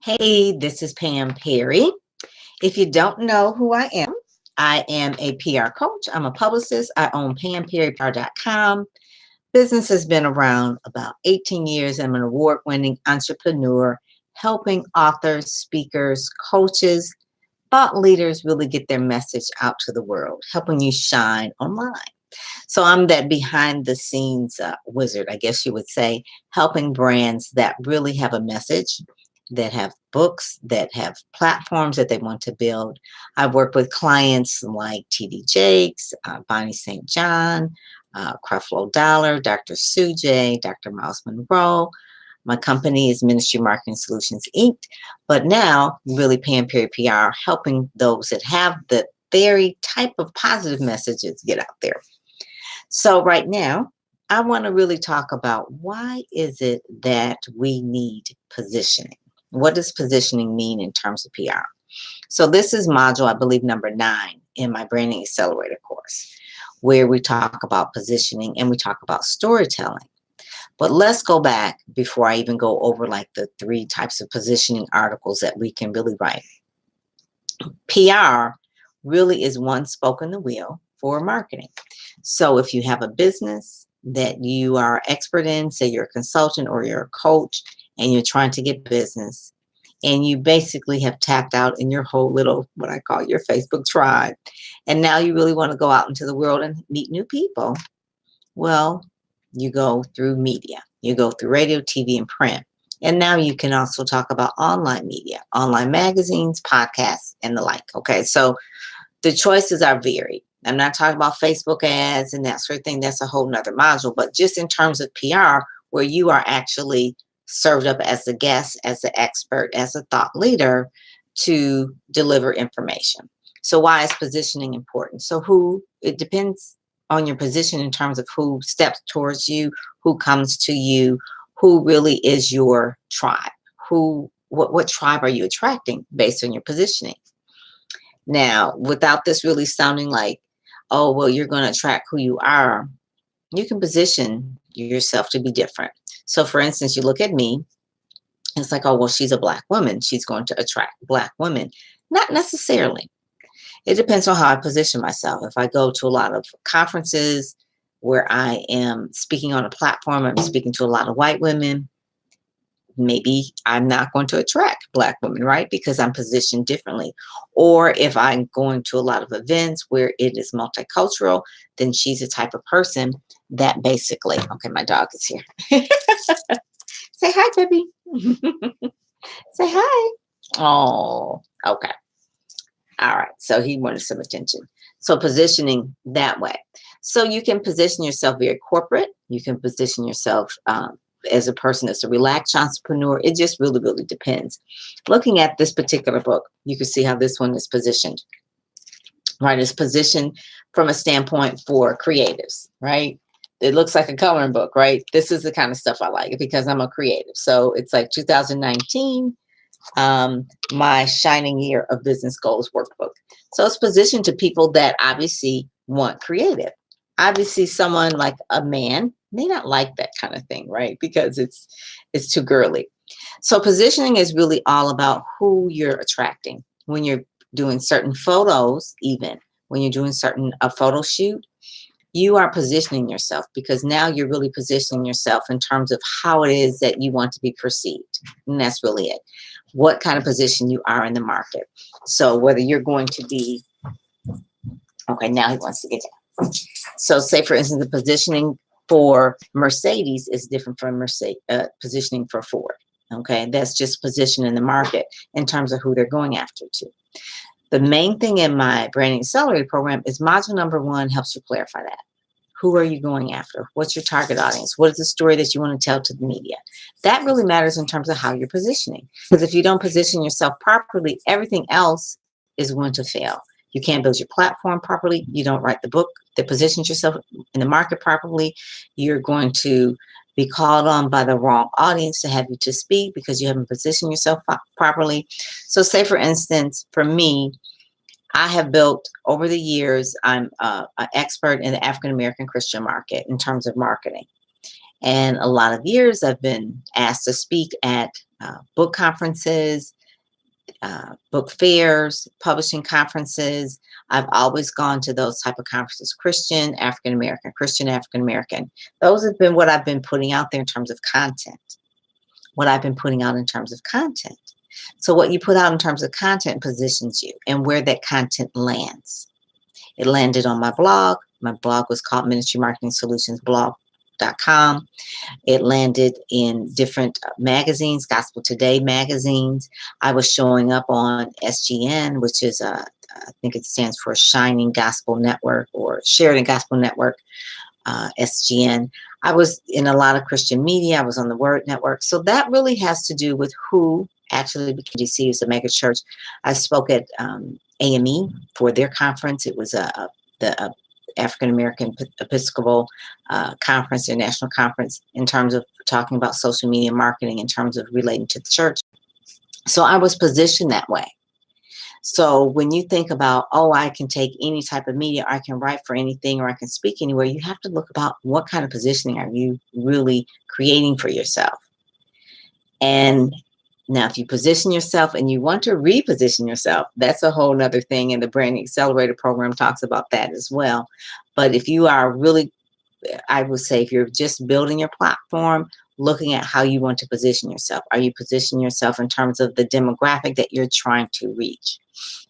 Hey, this is Pam Perry. If you don't know who I am a PR coach. I'm a publicist. I own PamPerryPR.com. Business has been around about 18 years. I'm an award-winning entrepreneur helping authors, speakers, coaches, thought leaders really get their message out to the world, helping you shine online. So I'm that behind the scenes wizard, I guess you would say, helping brands that really have a message, that have books, that have platforms that they want to build. I've worked with clients like TD Jakes, Bonnie St. John, Creflo Dollar, Dr. Sujay, Dr. Miles Monroe. My company is Ministry Marketing Solutions Inc. But now, really Pam Perry PR, helping those that have the very type of positive messages get out there. So right now, I want to really talk about why is it that we need positioning? What does positioning mean in terms of PR? So this is module, I believe, number 9 in my Branding Accelerator course, where we talk about positioning and we talk about storytelling. But let's go back before I even go over like the 3 types of positioning articles that we can really write. PR really is one spoke in the wheel for marketing. So if you have a business that you are expert in, say you're a consultant or you're a coach, and you're trying to get business, and you basically have tapped out in your whole little, what I call your Facebook tribe, and now you really want to go out into the world and meet new people, well, you go through media. You go through radio, TV, and print. And now you can also talk about online media, online magazines, podcasts, and the like. Okay, so the choices are varied. I'm not talking about Facebook ads and that sort of thing. That's a whole nother module. But just in terms of PR, where you are actually served up as a guest, as an expert, as a thought leader to deliver information. So why is positioning important? So it depends on your position in terms of who steps towards you, who comes to you, who really is your tribe, what tribe are you attracting based on your positioning. Now, without this really sounding like, oh, well, you're going to attract who you are, you can position yourself to be different. So for instance, you look at me, it's like, oh, well, she's a Black woman. She's going to attract Black women. Not necessarily. It depends on how I position myself. If I go to a lot of conferences where I am speaking on a platform, I'm speaking to a lot of white women, maybe I'm not going to attract Black women, right? Because I'm positioned differently. Or if I'm going to a lot of events where it is multicultural, then she's the type of person that basically, okay, my dog is here. Say hi, baby. Say hi. Oh, okay. All right. So he wanted some attention. So positioning that way. So you can position yourself very corporate. You can position yourself as a person that's a relaxed entrepreneur. It just really, really depends. Looking at this particular book, you can see how this one is positioned. Right? It's positioned from a standpoint for creatives, right? It looks like a coloring book, right? This is the kind of stuff I like because I'm a creative. So it's like 2019, my Shining Year of Business Goals workbook. So it's positioned to people that obviously want creative. Obviously, someone like a man may not like that kind of thing, right? Because it's too girly. So positioning is really all about who you're attracting when you're doing certain photos, even when you're doing certain a photo shoot. You are positioning yourself because now you're really positioning yourself in terms of how it is that you want to be perceived. And that's really it. What kind of position you are in the market. So whether you're going to be, okay, now he wants to get down. So say, for instance, the positioning for Mercedes is different from positioning for Ford. Okay, that's just position in the market in terms of who they're going after too. The main thing in my Branding Accelerator program is module number 1 helps you clarify that. Who are you going after? What's your target audience? What is the story that you want to tell to the media? That really matters in terms of how you're positioning. Because if you don't position yourself properly, everything else is going to fail. You can't build your platform properly. You don't write the book that positions yourself in the market properly. You're going to be called on by the wrong audience to have you to speak because you haven't positioned yourself properly. So say, for instance, for me, I have built over the years, I'm an expert in the African-American Christian market in terms of marketing. And a lot of years I've been asked to speak at book conferences, book fairs, publishing conferences. I've always gone to those type of conferences, Christian, African American, Christian, African American. Those have been what I've been putting out there in terms of content, what I've been putting out in terms of content. So what you put out in terms of content positions you and where that content lands. It landed on my blog. My blog was called Ministry Marketing Solutions blog.com. It landed in different magazines, Gospel Today magazines. I was showing up on SGN, which is I think it stands for Shining Gospel Network or Sheridan Gospel Network, SGN. I was in a lot of Christian media. I was on the Word Network. So that really has to do with who actually BKGC is a mega church. I spoke at AME for their conference. It was the African American Episcopal Conference, their national conference, in terms of talking about social media marketing, in terms of relating to the church. So I was positioned that way. So when you think about, oh, I can take any type of media, I can write for anything, or I can speak anywhere, you have to look about what kind of positioning are you really creating for yourself. And now, if you position yourself and you want to reposition yourself, that's a whole nother thing. And the Branding Accelerator program talks about that as well. But if you are really, I would say, if you're just building your platform, looking at how you want to position yourself. Are you positioning yourself in terms of the demographic that you're trying to reach?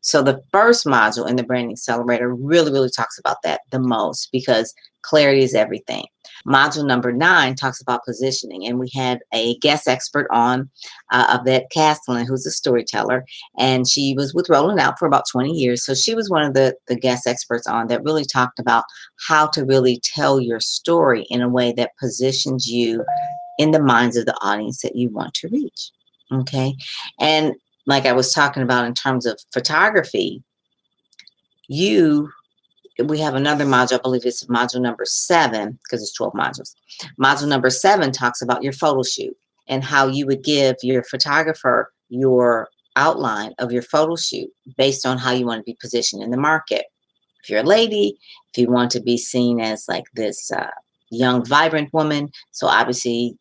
So the first module in the Branding Accelerator really, really talks about that the most, because clarity is everything. Module number 9 talks about positioning, and we had a guest expert on, Yvette Castellan, who's a storyteller, and she was with Rolling Out for about 20 years. So she was one of the guest experts on that really talked about how to really tell your story in a way that positions you in the minds of the audience that you want to reach. Okay. And like I was talking about in terms of photography, we have another module, I believe it's module number 7, because it's 12 modules. Module number 7 talks about your photo shoot and how you would give your photographer your outline of your photo shoot based on how you want to be positioned in the market. If you're a lady, if you want to be seen as like this young, vibrant woman, so obviously,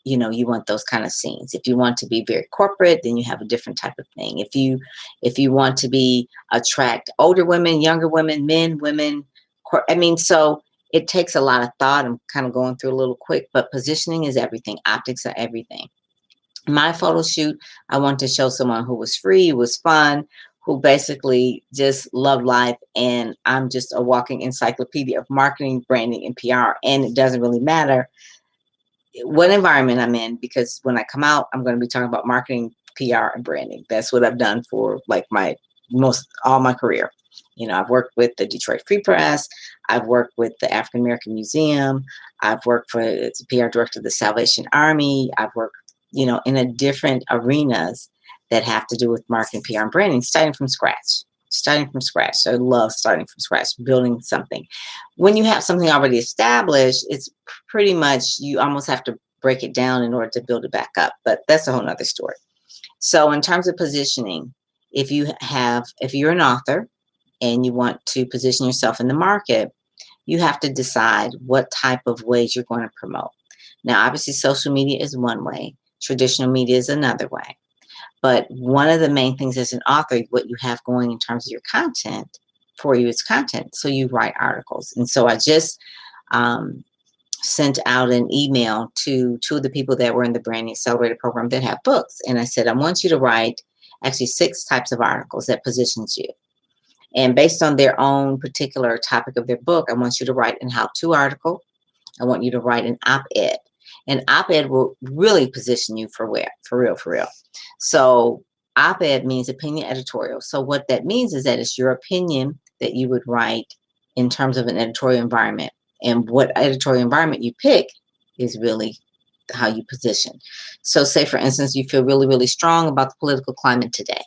you know, you want those kind of scenes. If you want to be very corporate, then you have a different type of thing. If you want to attract older women, younger women, men, women, I mean, so it takes a lot of thought. I'm kind of going through a little quick, but positioning is everything. Optics are everything. My photo shoot, I wanted to show someone who was free, was fun, who basically just loved life. And I'm just a walking encyclopedia of marketing, branding, and PR. And it doesn't really matter what environment I'm in, because when I come out, I'm going to be talking about marketing, PR, and branding. That's what I've done for like all my career. You know, I've worked with the Detroit Free Press. I've worked with the African American Museum. I've worked for the PR director of the Salvation Army. I've worked, you know, in a different arenas that have to do with marketing, PR, and branding, starting from scratch. So I love starting from scratch, building something. When you have something already established, it's pretty much, you almost have to break it down in order to build it back up. But that's a whole nother story. So in terms of positioning, if you're an author and you want to position yourself in the market, you have to decide what type of ways you're going to promote. Now, obviously, social media is one way. Traditional media is another way. But one of the main things as an author, what you have going in terms of your content for you is content. So you write articles. And so I just sent out an email to 2 of the people that were in the Branding Accelerator program that have books. And I said, I want you to write actually 6 types of articles that positions you. And based on their own particular topic of their book, I want you to write an how-to article. I want you to write an op-ed. And op-ed will really position you for real. So op-ed means opinion editorial. So what that means is that it's your opinion that you would write in terms of an editorial environment. And what editorial environment you pick is really how you position. So say, for instance, you feel really, really strong about the political climate today.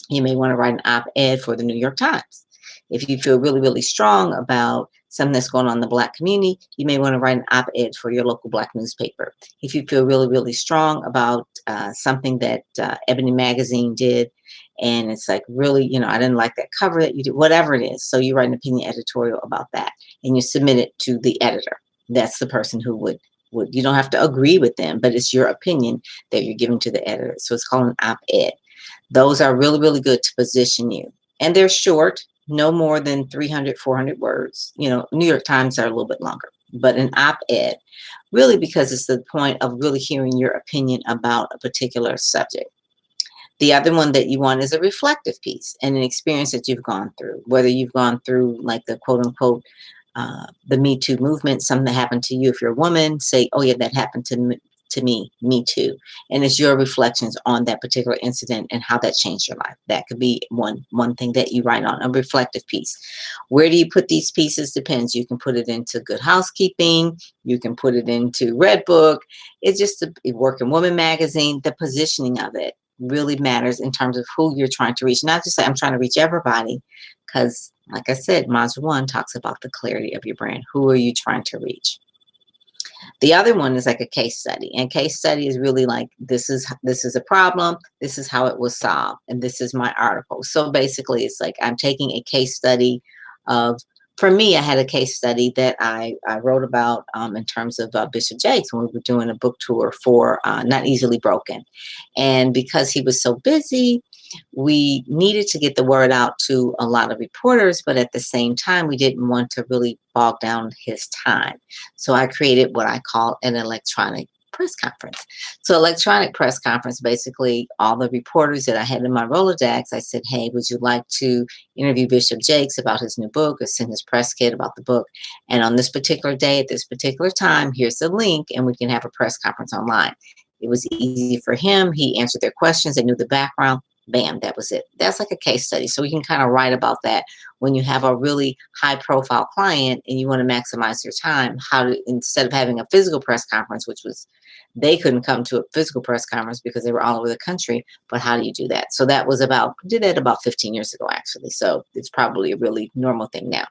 You may want to write an op-ed for the New York Times. If you feel really, really strong about something that's going on in the Black community, you may want to write an op-ed for your local Black newspaper. If you feel really, really strong about something that Ebony Magazine did, and it's like, really, you know, I didn't like that cover that you did, whatever it is. So you write an opinion editorial about that, and you submit it to the editor. That's the person who would You don't have to agree with them, but it's your opinion that you're giving to the editor. So it's called an op-ed. Those are really, really good to position you. And they're short, no more than 300, 400 words. You know, New York Times are a little bit longer, but an op-ed, really because it's the point of really hearing your opinion about a particular subject. The other one that you want is a reflective piece and an experience that you've gone through, whether you've gone through like the quote unquote, the Me Too movement, something that happened to you. If you're a woman, say, oh yeah, that happened to me, me too. And it's your reflections on that particular incident and how that changed your life. That could be one thing that you write on, a reflective piece. Where do you put these pieces? Depends. You can put it into Good Housekeeping. You can put it into Redbook. It's just a Working Woman magazine. The positioning of it really matters in terms of who you're trying to reach. Not just say, I'm trying to reach everybody, because like I said, Module 1 talks about the clarity of your brand. Who are you trying to reach? The other one is like a case study, and case study is really like, this is a problem, this is how it was solved, and this is my article. So basically it's like I'm taking a case study of, for me, I had a case study that I wrote about in terms of Bishop Jakes when we were doing a book tour for Not Easily Broken. And because he was so busy, we needed to get the word out to a lot of reporters, but at the same time, we didn't want to really bog down his time. So I created what I call an electronic press conference. So electronic press conference, basically all the reporters that I had in my Rolodex, I said, hey, would you like to interview Bishop Jakes about his new book, or send his press kit about the book? And on this particular day, at this particular time, here's the link, and we can have a press conference online. It was easy for him. He answered their questions. They knew the background. Bam, that was it. That's like a case study. So we can kind of write about that when you have a really high profile client and you want to maximize your time, how to, instead of having a physical press conference, which was, they couldn't come to a physical press conference because they were all over the country, but how do you do that? So that was about, did that about 15 years ago, actually. So it's probably a really normal thing now.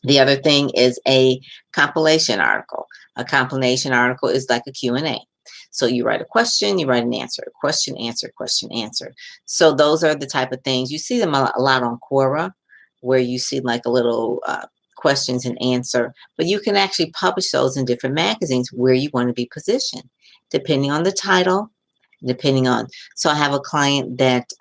The other thing is a compilation article. A compilation article is like a Q&A. So you write a question, you write an answer, question, answer, question, answer. So those are the type of things. You see them a lot on Quora, where you see like a little questions and answer, but you can actually publish those in different magazines where you want to be positioned, depending on the title, depending on. So I have a client that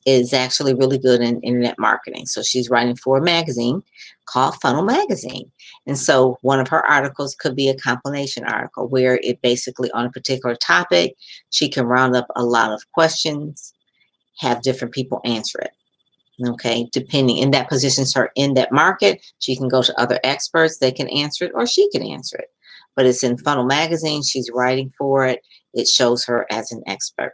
is actually really good in internet marketing. So she's writing for a magazine called Funnel Magazine. And so one of her articles could be a compilation article where it basically on a particular topic, she can round up a lot of questions, have different people answer it. Okay, depending, and that positions her in that market. She can go to other experts, they can answer it, or she can answer it. But it's in Funnel Magazine, she's writing for it. It shows her as an expert.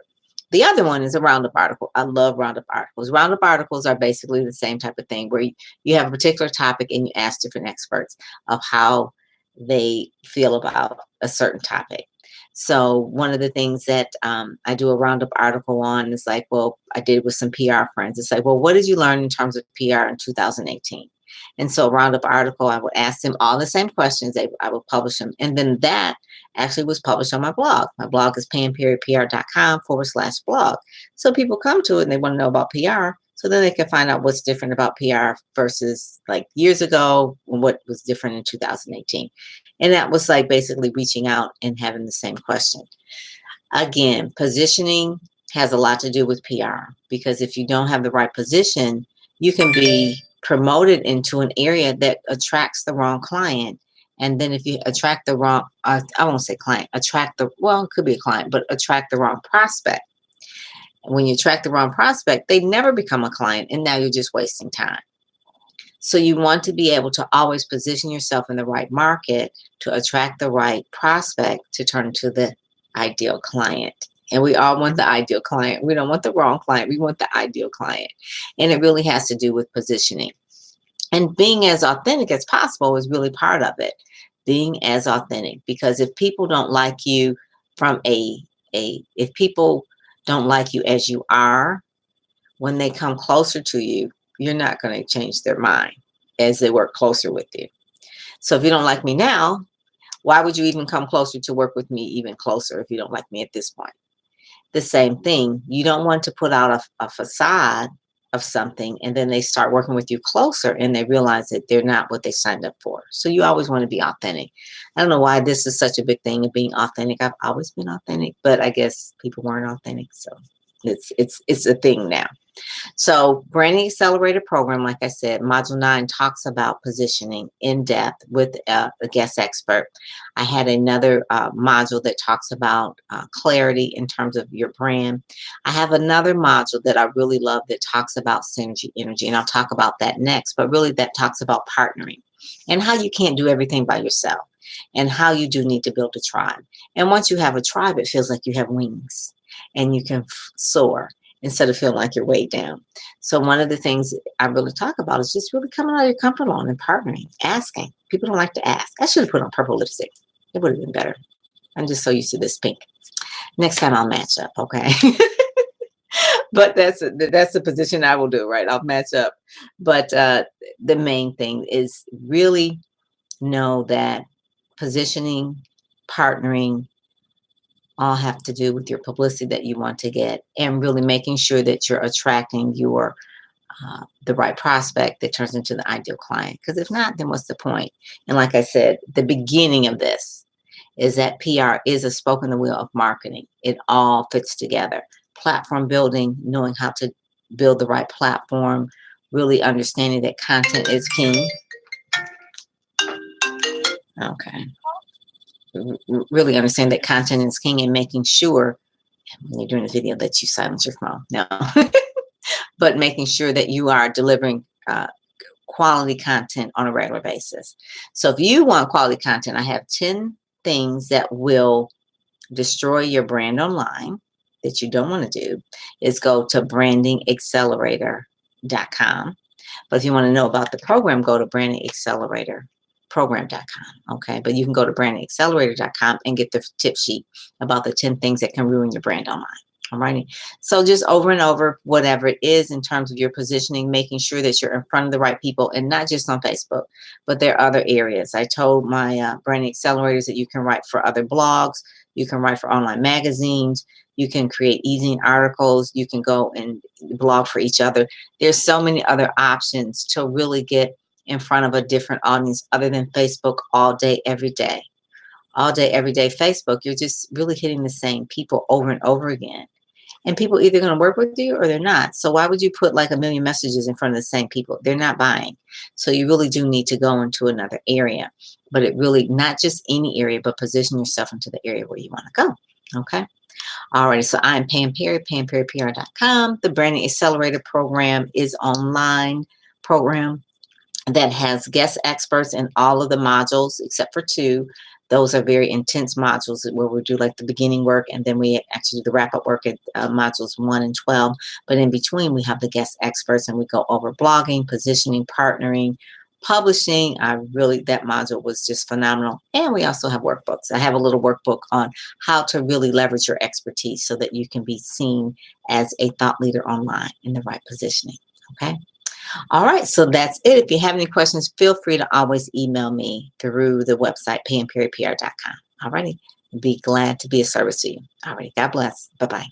The other one is a roundup article. I love roundup articles. Roundup articles are basically the same type of thing where you have a particular topic and you ask different experts of how they feel about a certain topic. So one of the things that I do a roundup article on is like, well, I did with some PR friends. It's like, well, what did you learn in terms of PR in 2018? And so a roundup article, I would ask them all the same questions. I would publish them. And then that actually was published on my blog. My blog is pam-pr.com/blog. So people come to it and they want to know about PR. So then they can find out what's different about PR versus like years ago and what was different in 2018. And that was like basically reaching out and having the same question. Again, positioning has a lot to do with PR, because if you don't have the right position, you can be promoted into an area that attracts the wrong client. And then if you attract the wrong, I won't say client, well, it could be a client, but attract the wrong prospect. And when you attract the wrong prospect, they never become a client, and now you're just wasting time. So you want to be able to always position yourself in the right market to attract the right prospect to turn into the ideal client. And we all want the ideal client. We don't want the wrong client. We want the ideal client. And it really has to do with positioning. And being as authentic as possible is really part of it. Being as authentic, because if people don't like you if people don't like you as you are, when they come closer to you, you're not going to change their mind as they work closer with you. So if you don't like me now, why would you even come closer to work with me even closer if you don't like me at this point? The same thing. You don't want to put out a facade of something, and then they start working with you closer and they realize that they're not what they signed up for. So you always want to be authentic. I don't know why this is such a big thing of being authentic. I've always been authentic, but I guess people weren't authentic. So it's a thing now. So Branding Accelerator program, like I said, Module 9 talks about positioning in depth with a guest expert. I had another module that talks about clarity in terms of your brand. I have another module that I really love that talks about synergy energy, and I'll talk about that next, but really that talks about partnering and how you can't do everything by yourself and how you do need to build a tribe. And once you have a tribe, it feels like you have wings and you can soar instead of feeling like you're weighed down. So one of the things I really talk about is just really coming out of your comfort zone and partnering, asking. People don't like to ask. I should have put on purple lipstick. It would have been better. I'm just so used to this pink. Next time I'll match up, okay? But that's the position I will do, right? I'll match up. But the main thing is really know that positioning, partnering, all have to do with your publicity that you want to get, and really making sure that you're attracting your the right prospect that turns into the ideal client. Because if not, then what's the point? And like I said, the beginning of this is that PR is a spoke in the wheel of marketing. It all fits together. Platform building, knowing how to build the right platform, really understanding that content is king. Okay. Really understand that content is king, and making sure when you're doing a video that you silence your phone. No, but making sure that you are delivering quality content on a regular basis. So if you want quality content, I have 10 things that will destroy your brand online that you don't want to do. Is go to brandingaccelerator.com. But if you want to know about the program, go to brandingacceleratorprogram.com. Okay, but you can go to brandingaccelerator.com and get the tip sheet about the 10 things that can ruin your brand online. Alrighty. So just over and over, whatever it is in terms of your positioning, making sure that you're in front of the right people, and not just on Facebook, but there are other areas. I told my branding accelerators that you can write for other blogs, you can write for online magazines, you can create easy articles, you can go and blog for each other. There's so many other options to really get in front of a different audience other than Facebook all day, every day. All day, every day Facebook, you're just really hitting the same people over and over again. And people either going to work with you or they're not. So why would you put like a million messages in front of the same people? They're not buying. So you really do need to go into another area. But it really, not just any area, but position yourself into the area where you want to go. Okay. Alrighty, so I'm Pam Perry, PamPerryPR.com. The Branding Accelerator program is online program that has guest experts in all of the modules except for 2. Those are very intense modules where we do like the beginning work, and then we actually do the wrap-up work at modules 1 and 12. But in between, we have the guest experts, and we go over blogging, positioning, partnering, publishing. That module was just phenomenal. And we also have workbooks. I have a little workbook on how to really leverage your expertise so that you can be seen as a thought leader online in the right positioning. Okay. All right, so that's it. If you have any questions, feel free to always email me through the website, PamPerryPR.com. All righty, be glad to be of service to you. All righty, God bless. Bye-bye.